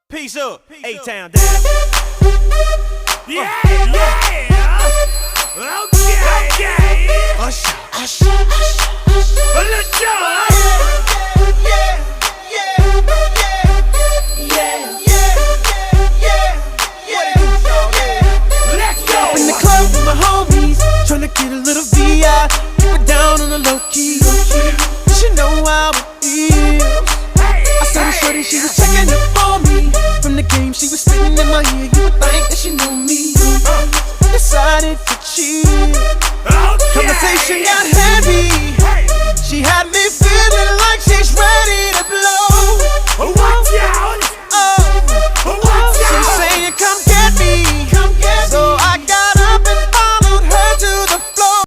Peace up, A-Town down. Yeah, yeah. Okay. Usher, usher, usher. A little joy. Let's go. Up in the club with my homies, tryna get a little VI. Keep it down on the low key. She know how it is. I saw the shorty, she was checking up on me. From the game, she was spitting in my ear. You would think that she knew me. Decided to cheat. Conversation got heavy.